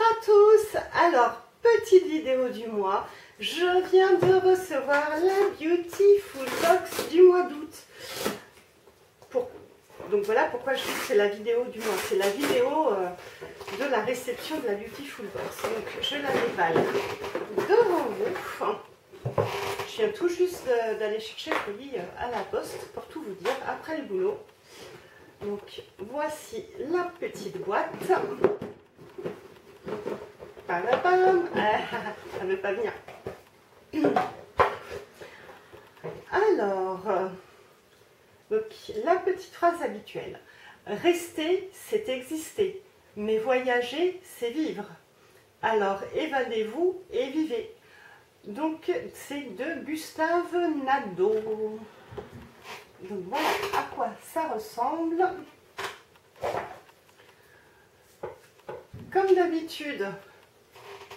à tous. Alors, petite vidéo du mois. Je viens de recevoir la Beautiful Box du mois d'août. Donc voilà pourquoi je dis que c'est la vidéo du mois. C'est la vidéo de la réception de la Beautiful Box. Donc je la déballe devant vous. Je viens tout juste d'aller chercher le colis à la poste pour tout vous dire après le boulot. Donc voici la petite boîte. Padapam. Ça ne veut pas venir. Alors, donc, la petite phrase habituelle. Rester, c'est exister, mais voyager, c'est vivre. Alors, évadez-vous et vivez. Donc, c'est de Gustave Nadeau. Donc, voilà à quoi ça ressemble. Comme d'habitude,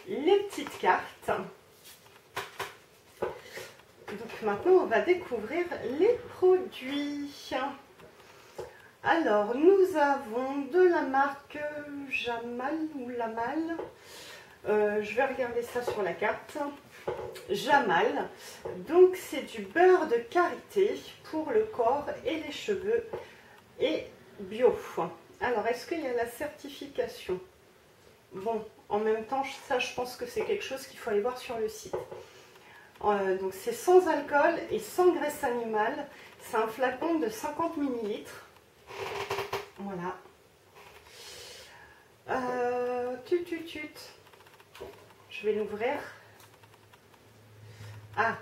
les petites cartes. Donc maintenant, on va découvrir les produits. Alors, nous avons de la marque Jamal ou Lamal. Je vais regarder ça sur la carte. Jamal. Donc, c'est du beurre de karité pour le corps et les cheveux et bio. Alors, est-ce qu'il y a la certification? Bon, en même temps, ça, je pense que c'est quelque chose qu'il faut aller voir sur le site. Donc c'est sans alcool et sans graisse animale. C'est un flacon de 50 ml. Voilà. Je vais l'ouvrir. Ah,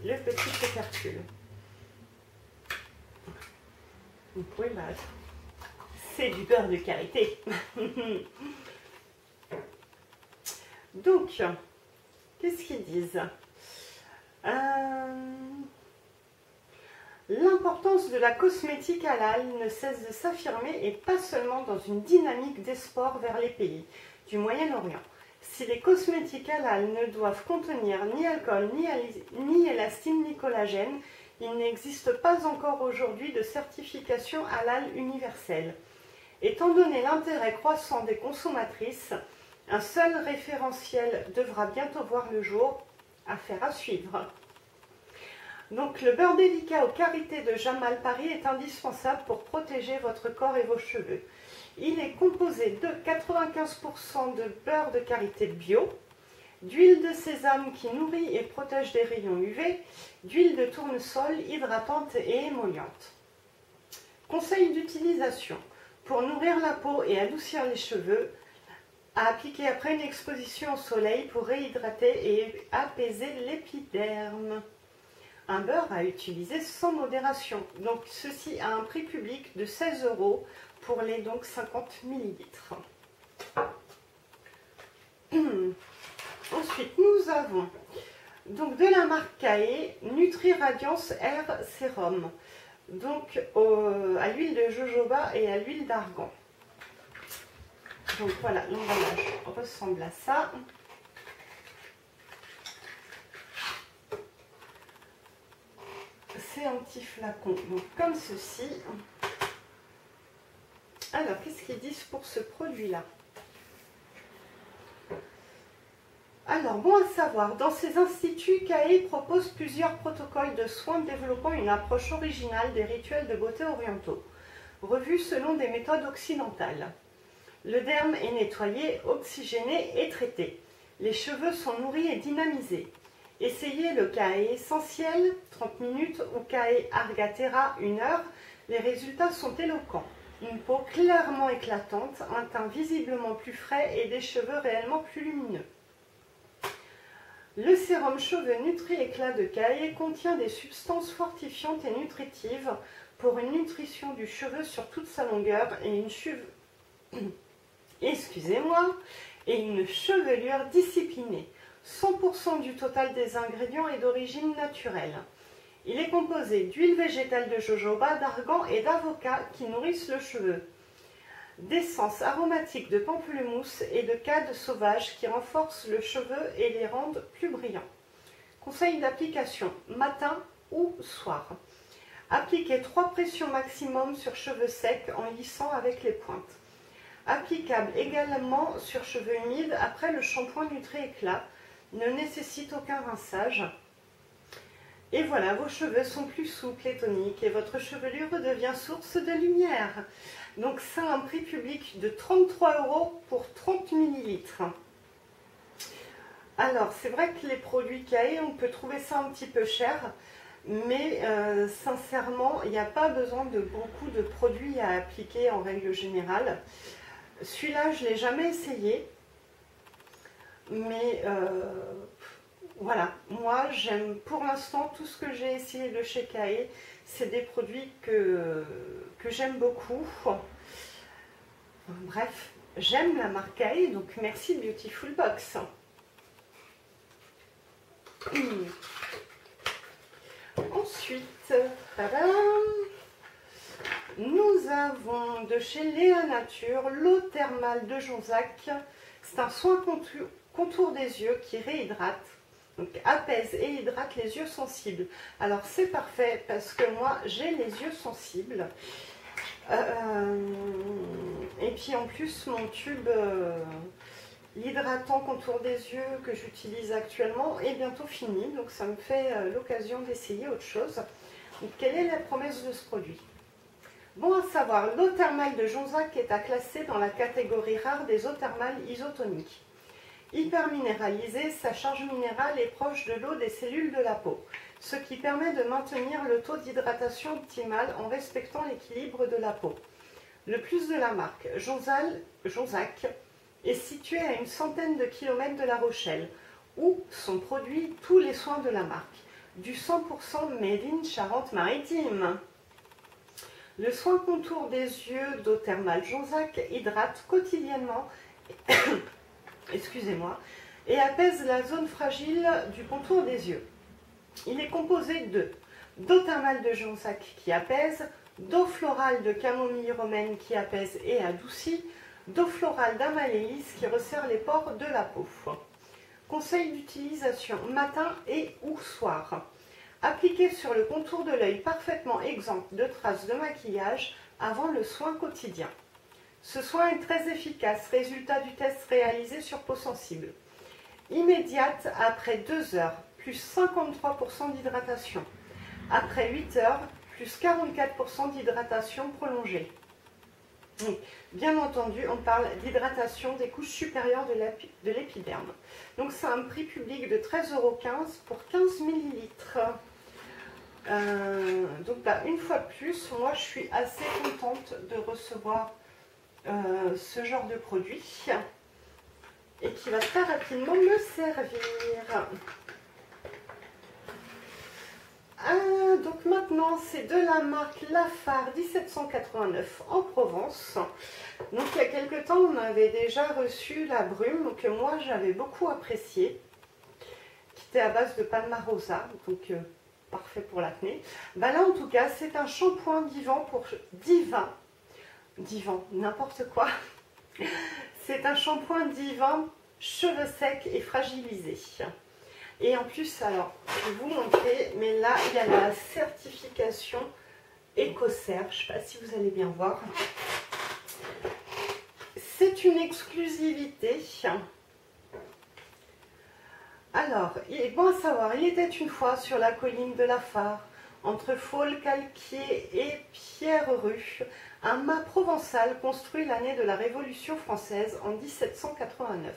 le petit pépercule. Vous pouvez battre. C'est du beurre de karité. Donc, qu'est-ce qu'ils disent? L'importance de la cosmétique halal ne cesse de s'affirmer et pas seulement dans une dynamique d'export vers les pays du Moyen-Orient. Si les cosmétiques halal ne doivent contenir ni alcool, ni élastine, ni collagène, il n'existe pas encore aujourd'hui de certification halal universelle. Étant donné l'intérêt croissant des consommatrices, un seul référentiel devra bientôt voir le jour. Affaire à suivre. Donc le beurre délicat aux karités de Jamal Paris est indispensable pour protéger votre corps et vos cheveux. Il est composé de 95% de beurre de karité bio, d'huile de sésame qui nourrit et protège des rayons UV, d'huile de tournesol hydratante et émolliente. Conseil d'utilisation. Pour nourrir la peau et adoucir les cheveux, à appliquer après une exposition au soleil pour réhydrater et apaiser l'épiderme. Un beurre à utiliser sans modération. Donc ceci a un prix public de 16 € pour les 50 ml. Ensuite, nous avons donc de la marque Kae Nutri Radiance Air Sérum. Donc à l'huile de jojoba et à l'huile d'argan. Donc voilà, l'emballage ressemble à ça. C'est un petit flacon, donc comme ceci. Alors, qu'est-ce qu'ils disent pour ce produit-là? Alors, bon à savoir, dans ces instituts, Kae propose plusieurs protocoles de soins développant une approche originale des rituels de beauté orientaux, revus selon des méthodes occidentales. Le derme est nettoyé, oxygéné et traité. Les cheveux sont nourris et dynamisés. Essayez le Kae essentiel, 30 minutes, ou Kae Argatera, 1 heure. Les résultats sont éloquents. Une peau clairement éclatante, un teint visiblement plus frais et des cheveux réellement plus lumineux. Le sérum cheveux Nutri Éclat de Kae contient des substances fortifiantes et nutritives pour une nutrition du cheveu sur toute sa longueur et une et une chevelure disciplinée. 100% du total des ingrédients est d'origine naturelle. Il est composé d'huile végétale de jojoba, d'argan et d'avocat qui nourrissent le cheveu, d'essence aromatique de pamplemousse et de cade sauvage qui renforcent le cheveu et les rendent plus brillants. Conseil d'application, matin ou soir. Appliquez 3 pressions maximum sur cheveux secs en lissant avec les pointes. Applicable également sur cheveux humides après le shampoing Nutri-Éclat. Ne nécessite aucun rinçage. Et voilà, vos cheveux sont plus souples et toniques et votre chevelure devient source de lumière. Donc c'est un prix public de 33 € pour 30 ml. Alors c'est vrai que les produits KAE, on peut trouver ça un petit peu cher, mais sincèrement, il n'y a pas besoin de beaucoup de produits à appliquer en règle générale. Celui-là, je ne l'ai jamais essayé, mais voilà, moi j'aime pour l'instant tout ce que j'ai essayé de chez KAE, c'est des produits que j'aime beaucoup. Bref, j'aime la marque KAE, donc merci Beautiful Box. Ensuite, tadam, nous avons de chez Léa Nature l'eau thermale de Jonzac. C'est un soin contour des yeux qui réhydrate, donc apaise et hydrate les yeux sensibles. Alors c'est parfait parce que moi j'ai les yeux sensibles. Et puis en plus mon tube, l'hydratant contour des yeux que j'utilise actuellement est bientôt fini. Donc ça me fait l'occasion d'essayer autre chose. Donc, quelle est la promesse de ce produit? Bon à savoir, l'eau thermale de Jonzac est à classer dans la catégorie rare des eaux thermales isotoniques. Hyper minéralisée, sa charge minérale est proche de l'eau des cellules de la peau, ce qui permet de maintenir le taux d'hydratation optimal en respectant l'équilibre de la peau. Le plus de la marque, Jonzac, est situé à une centaine de kilomètres de La Rochelle, où sont produits tous les soins de la marque, du 100% made in Charente-Maritime. Le soin contour des yeux d'eau thermale Jonzac hydrate quotidiennement excusez-moi, et apaise la zone fragile du contour des yeux. Il est composé d'eau thermale de Jonzac qui apaise, d'eau florale de camomille romaine qui apaise et adoucit, d'eau florale d'amaryllis qui resserre les pores de la peau. Conseil d'utilisation matin et ou soir. Appliquez sur le contour de l'œil parfaitement exempt de traces de maquillage avant le soin quotidien. Ce soin est très efficace, résultat du test réalisé sur peau sensible. Immédiate après 2 heures, plus 53% d'hydratation. Après 8 heures, plus 44% d'hydratation prolongée. Bien entendu, on parle d'hydratation des couches supérieures de l'épiderme. Donc c'est un prix public de 13,15 € pour 15 ml. Donc là, une fois de plus, moi je suis assez contente de recevoir ce genre de produit et qui va très rapidement me servir. Donc maintenant c'est de la marque Lafare 1789 en Provence. Donc il y a quelques temps on avait déjà reçu la brume que moi j'avais beaucoup appréciée, qui était à base de palmarosa, donc parfait pour l'acné. Bah là en tout cas c'est un shampoing divin, n'importe quoi. C'est un shampoing divin, cheveux secs et fragilisés. Et en plus, alors, je vais vous montrer, mais là, il y a la certification Écocert. Je ne sais pas si vous allez bien voir. C'est une exclusivité. Alors, il est bon à savoir, il était une fois sur la colline de Lafare, entre Faules, Calquier et Pierrerue, un mât provençal construit l'année de la Révolution française en 1789.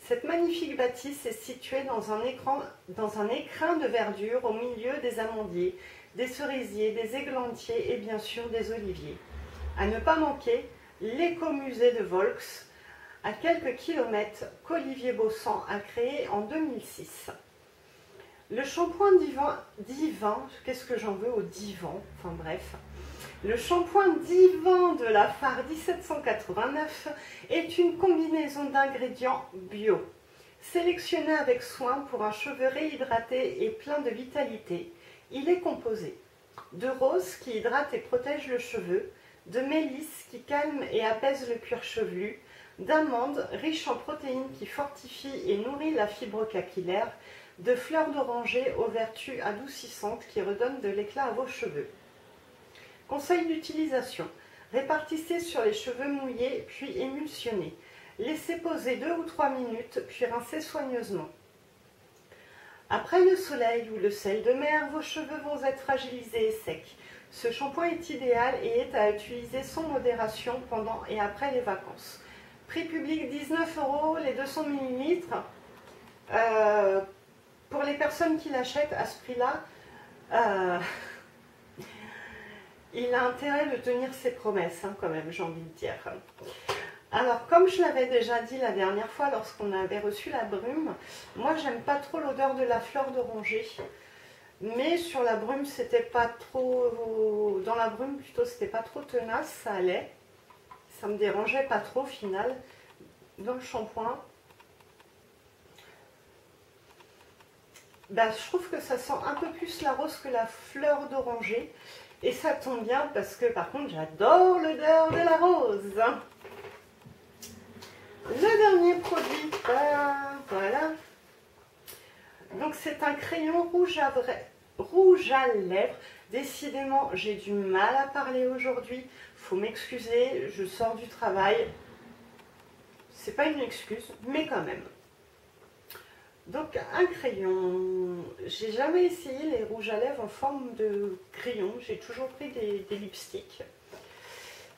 Cette magnifique bâtisse est située dans un écrin de verdure au milieu des amandiers, des cerisiers, des églantiers et bien sûr des oliviers. À ne pas manquer, l'écomusée de Volx, à quelques kilomètres, qu'Olivier Baussan a créé en 2006. Le shampoing divin, qu'est-ce que j'en veux au divan, enfin bref. Le shampoing divin de Lafare 1789 est une combinaison d'ingrédients bio, sélectionnés avec soin pour un cheveu réhydraté et plein de vitalité. Il est composé de rose qui hydrate et protège le cheveu, de mélisse qui calme et apaise le cuir chevelu, d'amande riche en protéines qui fortifie et nourrit la fibre capillaire, de fleurs d'oranger aux vertus adoucissantes qui redonnent de l'éclat à vos cheveux. Conseil d'utilisation. Répartissez sur les cheveux mouillés, puis émulsionnez. Laissez poser 2 ou 3 minutes, puis rincez soigneusement. Après le soleil ou le sel de mer, vos cheveux vont être fragilisés et secs. Ce shampoing est idéal et est à utiliser sans modération pendant et après les vacances. Prix public 19 € les 200 ml. Pour les personnes qui l'achètent à ce prix-là, il a intérêt de tenir ses promesses, hein, quand même, j'ai envie de dire. Alors, comme je l'avais déjà dit la dernière fois lorsqu'on avait reçu la brume, moi j'aime pas trop l'odeur de la fleur d'oranger. Mais sur la brume, c'était pas trop... Dans la brume, plutôt, c'était pas trop tenace, ça allait. Ça me dérangeait pas trop, au final. Dans le shampoing, bah, je trouve que ça sent un peu plus la rose que la fleur d'oranger. Et ça tombe bien parce que, par contre, j'adore l'odeur de la rose. Le dernier produit, voilà. Donc c'est un crayon rouge à lèvres. Décidément, j'ai du mal à parler aujourd'hui. Faut m'excuser, je sors du travail. C'est pas une excuse, mais quand même. Donc un crayon. J'ai jamais essayé les rouges à lèvres en forme de crayon. J'ai toujours pris des lipsticks.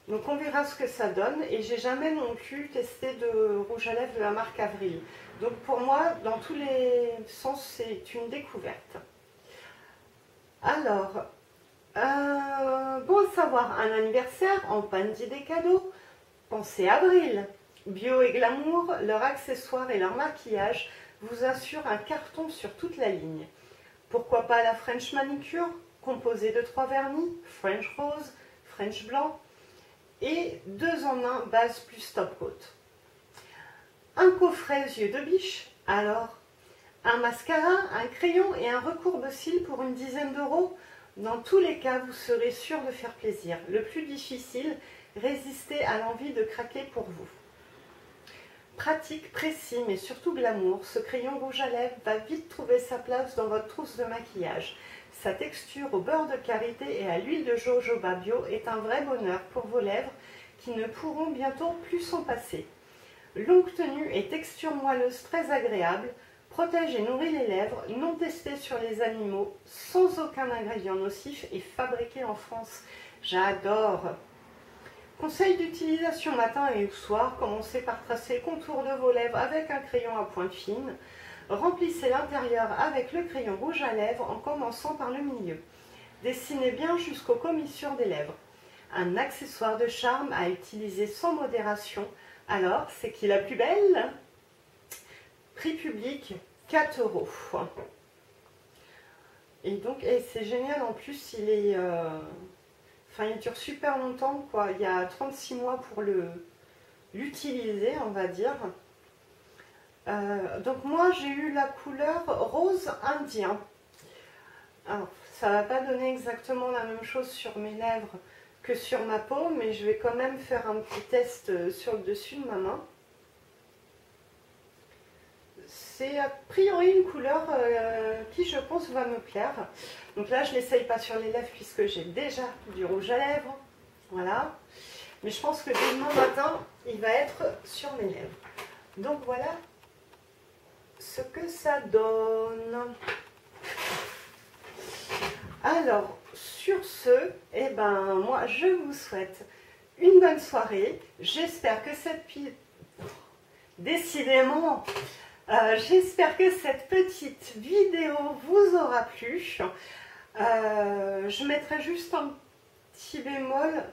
Donc on verra ce que ça donne. Et j'ai jamais non plus testé de rouge à lèvres de la marque Avril. Donc pour moi, dans tous les sens, c'est une découverte. Alors, bon à savoir, un anniversaire en panne d'idées cadeaux. Pensez Avril. Bio et glamour, leurs accessoires et leur maquillage vous assurent un carton sur toute la ligne. Pourquoi pas la French Manicure, composée de 3 vernis, French Rose, French Blanc, et 2 en 1 base plus top coat. Un coffret yeux de biche, alors un mascara, un crayon et un recourbe-cils pour une dizaine d'euros. Dans tous les cas, vous serez sûr de faire plaisir. Le plus difficile, résister à l'envie de craquer pour vous. Pratique, précis, mais surtout glamour, ce crayon rouge à lèvres va vite trouver sa place dans votre trousse de maquillage. Sa texture au beurre de karité et à l'huile de jojoba bio est un vrai bonheur pour vos lèvres qui ne pourront bientôt plus s'en passer. Longue tenue et texture moelleuse très agréable, protège et nourrit les lèvres, non testé sur les animaux, sans aucun ingrédient nocif et fabriqué en France. J'adore! Conseil d'utilisation matin et soir, commencez par tracer le contour de vos lèvres avec un crayon à pointe fine. Remplissez l'intérieur avec le crayon rouge à lèvres en commençant par le milieu. Dessinez bien jusqu'aux commissures des lèvres. Un accessoire de charme à utiliser sans modération. Alors, c'est qui la plus belle? Prix public, 4 €. Et donc, c'est génial en plus, il est... il dure super longtemps, quoi. Il y a 36 mois pour l'utiliser, on va dire. Donc moi, j'ai eu la couleur rose indien. Alors, ça va pas donner exactement la même chose sur mes lèvres que sur ma peau, mais je vais quand même faire un petit test sur le dessus de ma main. C'est a priori une couleur qui, je pense, va me plaire. Donc là, je ne l'essaye pas sur les lèvres puisque j'ai déjà du rouge à lèvres. Voilà. Mais je pense que demain matin, il va être sur mes lèvres. Donc voilà ce que ça donne. Alors, sur ce, eh ben, moi, je vous souhaite une bonne soirée. J'espère que cette... Décidément... j'espère que cette petite vidéo vous aura plu. Je mettrai juste un petit bémol,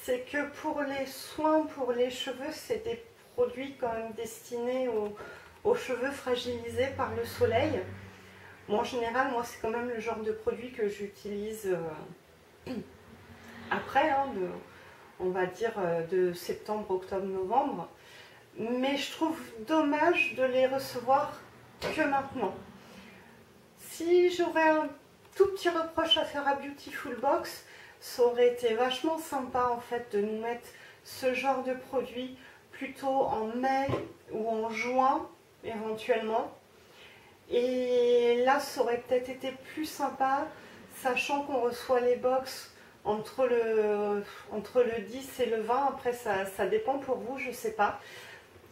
c'est que pour les soins pour les cheveux, c'est des produits quand même destinés aux cheveux fragilisés par le soleil. Bon, en général, moi, c'est quand même le genre de produit que j'utilise après, hein, on va dire de septembre, octobre, novembre. Mais je trouve dommage de les recevoir que maintenant. Si j'aurais un tout petit reproche à faire à Beautiful Box, ça aurait été vachement sympa en fait de nous mettre ce genre de produit plutôt en mai ou en juin éventuellement. Et là, ça aurait peut-être été plus sympa, sachant qu'on reçoit les box entre le 10 et le 20. Après, ça dépend pour vous, je ne sais pas.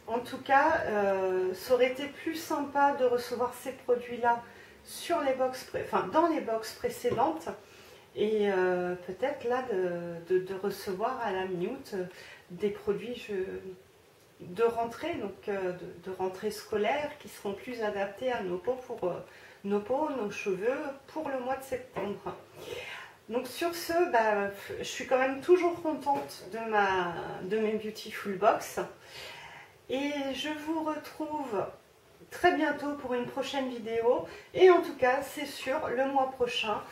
En tout cas, ça aurait été plus sympa de recevoir ces produits-là sur les dans les box précédentes. Et peut-être là de recevoir à la minute des produits de rentrée, donc de rentrée scolaire qui seront plus adaptés à nos peaux, nos cheveux pour le mois de septembre. Donc sur ce, je suis quand même toujours contente de mes Beautiful Box. Et je vous retrouve très bientôt pour une prochaine vidéo. Et en tout cas, c'est sûr, le mois prochain,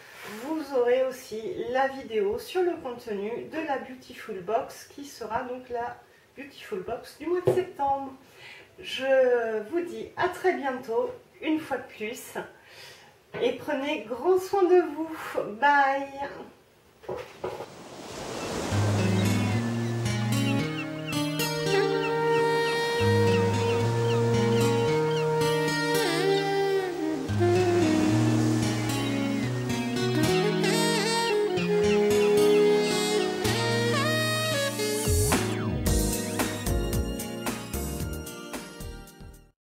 vous aurez aussi la vidéo sur le contenu de la Beautiful Box qui sera donc la Beautiful Box du mois de septembre. Je vous dis à très bientôt, une fois de plus. Et prenez grand soin de vous. Bye!